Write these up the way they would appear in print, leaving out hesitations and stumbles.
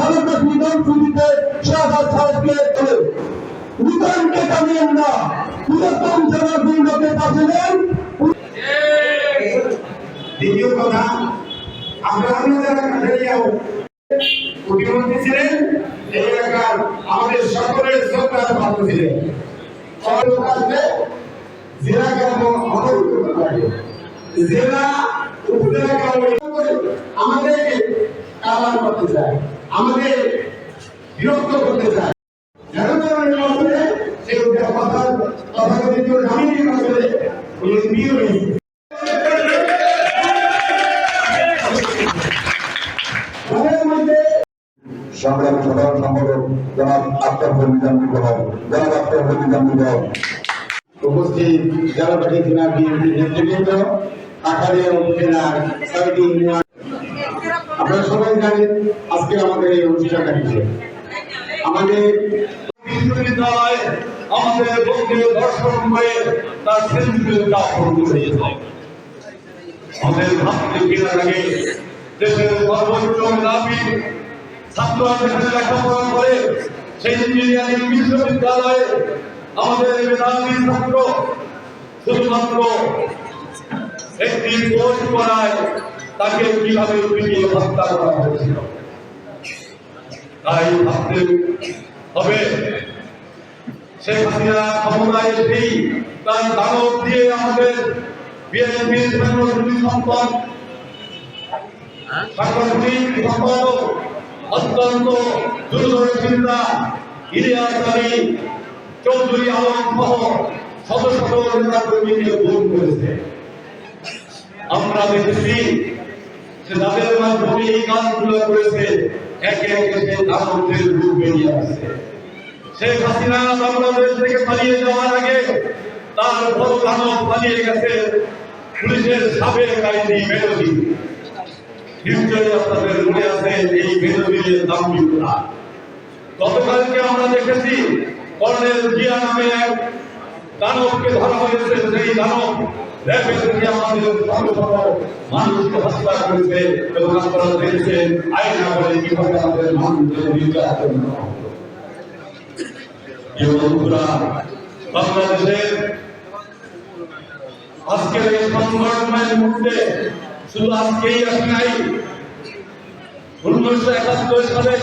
ভারতের বিধান সুবিধে শাহাদ সাহেবকে নিদানকে কামিয়েন না, পুরাতন জনগণকে পাশে নেন। দ্বিতীয় কথা, আপনারা যারা কাঠারিয়াও প্রতিমন্ত্রী ছিলেন, এই এলাকার আমাদের সকলের শ্রদ্ধার পাত্র ছিলেন। জেলা কেন জেলা উপজেলা আমাদেরকে কালার করতে চায়, আমাদের বিরক্ত করতে চায়। সেই তথাকথিত গ্রামীণ অঞ্চলে বিয়ে হয়েছে। সংগ্রামী সাধারণ সম্পাদক জনাব আক্তার হলিদান জনাব আক্তার হলিদান উপস্থিত জেলাবাড়ি জেলা বিএনপি নেতৃবৃন্দ, কাঠারিয়া উপজেলার ৬টি ইউনিয়ন, আপনারা সবাই জানেন আজকে আমাদের এই অনুষ্ঠানটা কি। আমাদের বিশ্ববিদ্যালয় আমাদের বন্ধু দর্শন হয়ে তার সৃজনশীলতা অর্জন করেছে। আমাদের ভাবতে কেনার আগে দেশের সর্বোচ্চ মেধাবী ছাত্ররা যেখানে লেখাপড়া করে সেই ইঞ্জিনিয়ারিং বিশ্ববিদ্যালয়ে আমাদের মেধাবী ছাত্র শুধুমাত্র একটি কোর্স করায় তাকে কিভাবে পিটিয়ে হত্যা করা হয়েছিল। তাই ভাবতে হবে শেখ হাসিনা ক্ষমতায় এসেই তার দানব দিয়ে আমাদের বিএনপির সাংগঠনিক সম্পদ অত্যন্ত দূরদর্শিতা ইলিয়াস আলী চৌধুরী আলম সহ শত শত নেতা কর্মীকে ভোট করেছে। আমরা দেখেছি যে তাদের মাধ্যমে এই কাজগুলো করেছে, একে একে সে দানবদের রূপ বেরিয়ে আসছে। শেখ হাসিনা বাংলাদেশ থেকে পালিয়ে যাওয়ার আগে তার বড় দানব পালিয়ে গেছে পুলিশের সাবেক আইনি মেধাবী। নিশ্চয়ই আপনাদের মনে আছে এই মেধাবীর দাম্ভিকতা। গতকালকে আমরা দেখেছি কর্নেল জিয়া নামে এক দানবকে ধরা হয়েছে। সেই দানব র্যাবের থেকে আমাদের মানুষকে হত্যা করেছে এবং আপনারা দেখছেন আইন করে কিভাবে আমাদের মানুষদের নির্যাতন করা হলো। বাংলাদেশের আজকের এই সংগ্রামের মুহূর্তে শুধু আজকেই আসে নাই, 1971 সালে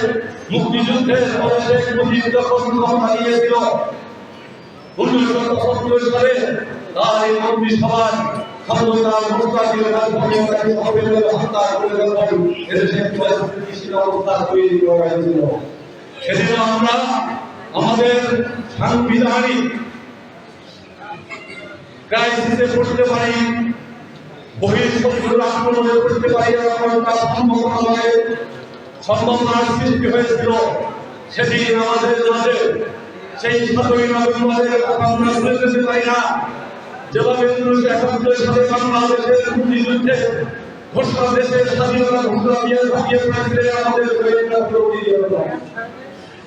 মুক্তিযুদ্ধের পরে শেখ মুজিব যখন ক্ষমতা নিয়েছিল, 1975 সালে তার এই মন্ত্রিসভার ক্ষমতার মোর্চা দিয়ে হত্যা করে যখন এদেশে পরিস্থিতিশীল অবস্থা তৈরি করা হয়েছিল, সেদিন আমরা আমাদের সাংবিধানিক ক্রাইসিসে পড়তে পারি, বহিঃশত্রুর আক্রমণে পড়তে পারি, তার সম্ভাবনার সৃষ্টি হয়েছিল। সেদিন আমাদের মাঝে সেই ৭ই নভেম্বরের কথা আমরা ভুলে যেতে পারি না, যেভাবে 1971 সালে বাংলাদেশের মুক্তিযুদ্ধে ঘোষণা দেশের স্বাধীনতা ঘোষণা দিয়ে আমাদের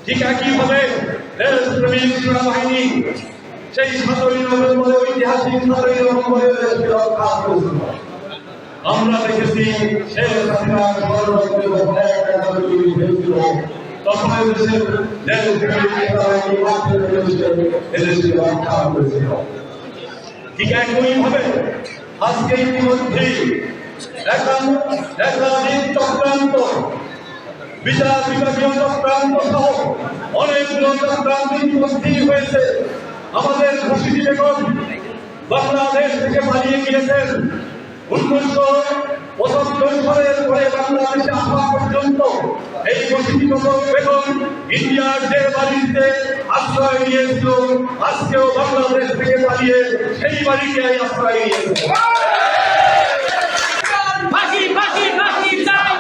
ঠিক একইভাবে দেশপ্রেমিক সেনাবাহিনী সেই ৭ই নভেম্বরে ঐতিহাসিক ৭ই নভেম্বরের দেশকে রক্ষা করেছিল। আমরা দেখেছি শেখ হাসিনার ষড়যন্ত্রে হয়েছিল, তখন দেশের দেশপ্রেমিক এদেশকে রক্ষা করেছিল। ঠিক একইভাবে আজকে ইতিমধ্যেই একাধিক চক্রান্ত, বিচার বিভাগীয় চক্রান্ত সহ অনেকগুলো চক্রান্ত ইতিমধ্যেই হয়েছে। আমাদের খুশিদি বেগম বাংলাদেশ থেকে পালিয়ে গিয়েছেন। 1975 সালের পরে বাংলাদেশে আসা পর্যন্ত এই খুশিদি বেগম ইন্ডিয়ার যে বাড়িতে আশ্রয় নিয়েছিল, আজকেও বাংলাদেশ থেকে পালিয়ে সেই বাড়িতে আশ্রয় নিয়েছে।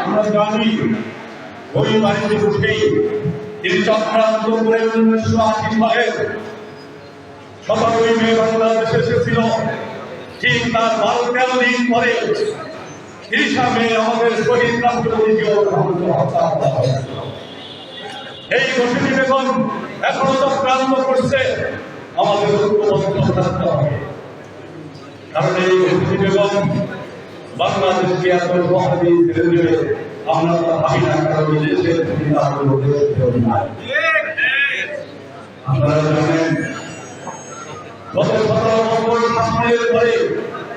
আমরা জানি ওই বাড়িতে ঢুকেই তিনি চক্রান্ত করে 1980 সালের 17ই মে বাংলাদেশে এসেছিল। ঠিক তার 12-13 দিন পরে 30 মে আমাদের শহীদ রাষ্ট্রপতিকেও হত্যা করা হয়েছিল। এই খুশিদি বেগম এখনো চক্রান্ত করছে, আমাদের ঐক্যবদ্ধ থাকতে হবে। কারণ এই খুশিদি বেগম বাংলাদেশকে এত সহজেই ছেড়ে দেবে আমরা তো ভাবি না, কারণ দেশের চিন্তা হলো দেশের নাই। আপনারা জানেন গত 17 বছর শাসনের পরে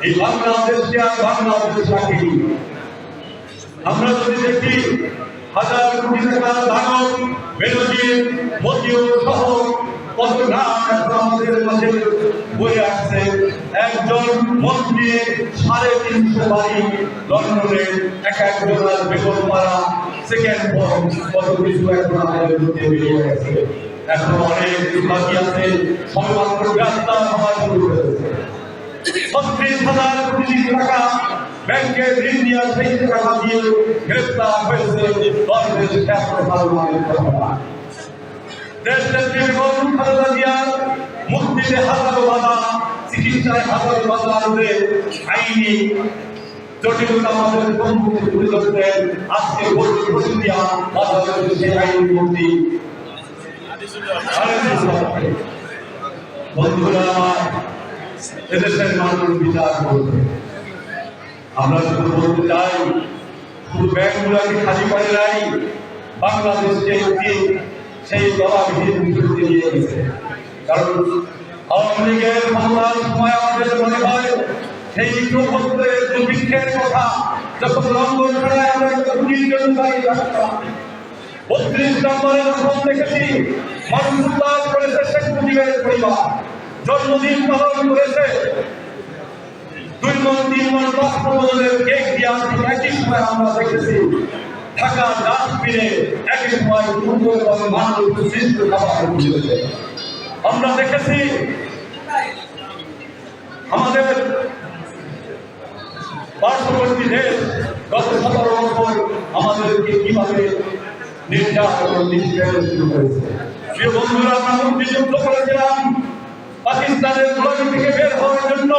এই বাংলাদেশকে আর বাংলাদেশ রাখেনি। আমরা যদি দেখি হাজার কোটি টাকার দানব বেনজির মতিউর সহ কত নাম আমাদের মাঝে বয়ে আসছে। একজন মন্ত্রী 350 বাড়ি লন্ডনে, একজনের বেগম পাড়া, সেকেন্ড ফর্ম, কত কিছু এখন আমাদের মধ্যে বেরিয়ে গেছে। এখন অনেক বাকি আছে, সবেমাত্র গ্রেফতার হওয়া শুরু করেছে। 36,000 কোটি টাকা ব্যাংকের ঋণ নিয়ে সেই টাকা দিয়ে গ্রেফতার হয়েছে বাংলাদেশ খ্যাত সালমানের কথা। দেশনেত্রী বেগম খালেদা জিয়ার মুক্তিতে হাজারো বাধা, চিকিৎসায় হাজারো বাধা আনতে আইনি জটিলতা আমাদের সম্মুখে তুলে ধরতেন। আজকে বসুন্ধিয়া বাধা সেই আইনি মুক্তি। বন্ধুরা আমার, এদেশের মানুষ বিচার করবে। আমরা শুধু বলতে চাই, শুধু ব্যাংকগুলোকে খালি করে নাই, বাংলাদেশকে সেই দলাবিহীন বিরুদ্ধে নিয়ে গেছে। কারণ আওয়ামী লীগের ক্ষমতার সময় আমাদের মনে হয় সেই 74 দুর্ভিক্ষের কথা যখন লঙ্ঘন করায় আমরা একটা গুলির জন্য দায়ী রাখতাম। 32 নম্বরের রকম দেখেছি মানুষ উল্লাস করেছে শেখ মুজিবের পরিবার, জন্মদিন পালন করেছে। 2 মণ 3 মণ বাষ্পবোধনের কেক দিয়ে একই সময় আমরা দেখেছি ঢাকা ডাস্টবিনে একই সময় মানুষ সৃষ্ট খাবার দিয়েছে। আমরা দেখেছি আমাদের পার্শ্ববর্তী দেশ গত 17 বছর আমাদেরকে কিভাবে নির্যাতন নিষ্পেষণ শুরু করেছে। প্রিয় বন্ধুরা, আমরা মুক্তিযুদ্ধ করেছিলাম পাকিস্তানের গোলামি থেকে বের হওয়ার জন্য,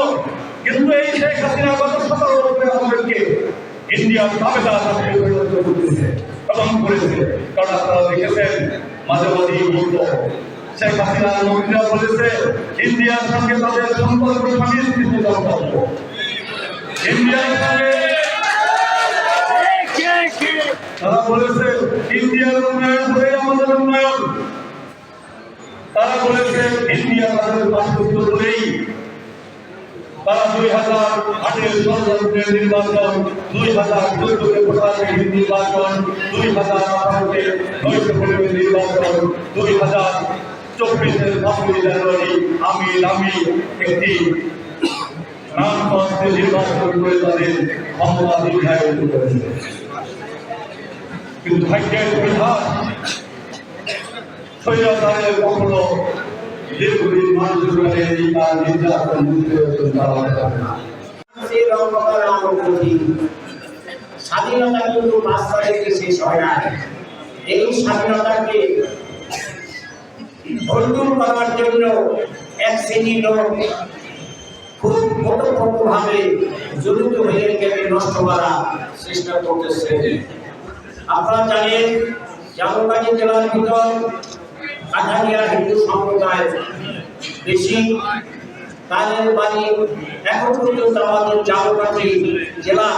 কিন্তু এই শেখ হাসিনা গত 17 বছরে আমাদেরকে ইন্ডিয়ার দাবেদার রাষ্ট্রে পরিণত করতেছে এবং করেছে। কারণ আপনারা দেখেছেন মাঝে মাঝেই বলতো শেখ হাসিনার মন্ত্রীরা বলেছে ইন্ডিয়ার সঙ্গে তাদের সম্পর্ক স্বামী-স্ত্রীর সম্পর্ক। ইন্ডিয়ার সঙ্গে তারা বলেছে ইন্ডিয়ার উন্নয়ন হয়ে আমাদের উন্নয়ন। তারা বলেছে ইন্ডিয়া তাদের বাস্তব বলেই তারা 2008-এর স্বতন্ত্র নির্বাচন, 2014-তে ভোটারের নির্বাচন, 2018-তে 900 নির্বাচন, 2024-এর 5ই জানুয়ারি আমি একটি নামপত্রে নির্বাচন করে তাদের ক্ষমতা দীর্ঘায়িত করেছে। কিন্তু ভাগ্যের পরিহাস, স্বৈরাচারের কখনো দীর্ঘদিন মানুষের নির্যাতন মুক্তি স্বাধীনতা কিন্তু রাস্তা থেকে শেষ হয় না। এই স্বাধীনতাকে ভণ্ডুল করার জন্য এক শ্রেণীর লোক খুব কঠোরভাবে জড়িত হয়ে গেলে নষ্ট করার চেষ্টা করতেছে। আপনারা জানেন জামুকাঠি জেলার ভিতর কাঠালিয়া হিন্দু সম্প্রদায় বেশি, তাদের বাড়ি এখন পর্যন্ত আমাদের জামুকাঠি জেলা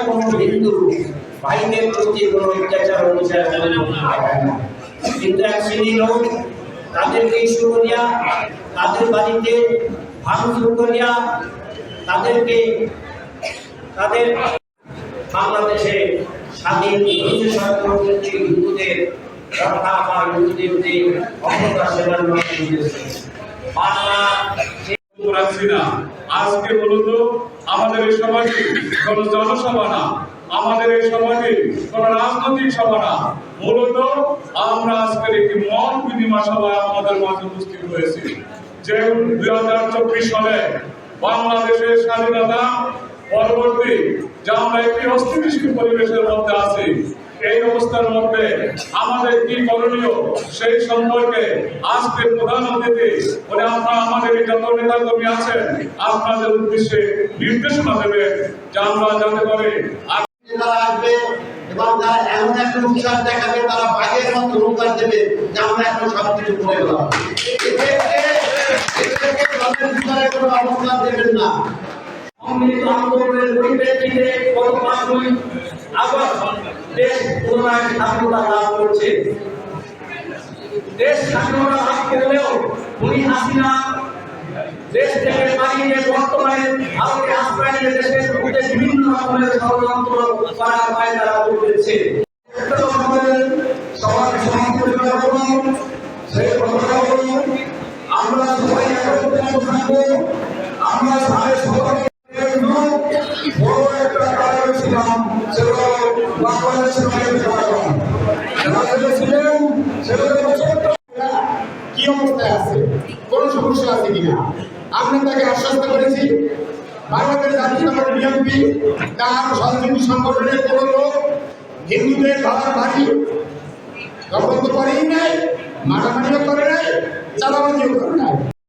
কোনো হিন্দু ভাইদের প্রতি কোনো অত্যাচার অনুযায়ী হয় না। কিন্তু এক শ্রেণীর লোক তাদেরকে ইস্যু করিয়া তাদের বাড়িতে ভাঙচুর করিয়া তাদেরকে তাদের বাংলাদেশে স্বাধীন হিন্দুদের রক্ষা বা হিন্দুদের অক্ষতা সেবার রাখছি না। আজকে মূলত আমাদের এই সমাজে কোনো জনসভা না, আমাদের এই সমাজে কোনো রাজনৈতিক সভা না, মূলত আমরা আজকের একটি মত বিনিময় সভায় আমাদের মাঝে উপস্থিত হয়েছি। যে 2024 সালে বাংলাদেশের স্বাধীনতা পরবর্তী যে আমরা একটি অস্থিতিশীল পরিবেশের মধ্যে আছি, এই অবস্থার মধ্যে আমাদের কি করণীয় সেই সম্পর্কে আজকে প্রধান অতিথি বলে আপনারা আমাদের যত নেতা কর্মী আছেন আপনাদের উদ্দেশ্যে নির্দেশনা দেবেন যে আমরা যাতে করে আসবে এবং তারা এমন একটা উৎসাহ দেখাবে, তারা বাঘের মতো রূপদান দেবে যে আমরা এখন সবকিছু করে দেওয়া কোনো অবস্থান দেবেন না। সম্মিলিত আন্দোলনের পরিপ্রেক্ষিতে গত 5ই আগস্ট দেশ পুনরায় স্বাধীনতা লাভ করছে। দেশ স্বাধীনতা লাভ করলেও উনি হাসিনা দেশ থেকে পালিয়ে বর্তমানে ভারতে আশ্রয় নিয়ে দেশের মধ্যে বিভিন্ন রকমের ষড়যন্ত্র করার পায়তারা করতেছে। সবার সমাজের সেই কথা হলো আমরা সবাই একত্রিত থাকবো। আমরা সবাই বড় একটা কারণ ছিলাম, সেগুলো বাংলাদেশের ছিলেন, সেগুলো কি অবস্থায় আছে, কোন সমস্যা আছে কিনা আমরা তাকে আশ্বস্ত করেছি। বাংলাদেশ জাতীয়তাবাদী বিএনপি তার সহযোগী সংগঠনের কোন লোক হিন্দুদের ঘর বাড়ি দখল তো করেই নাই, মারামারিও করে নাই, চাঁদাবাজিও করে নাই।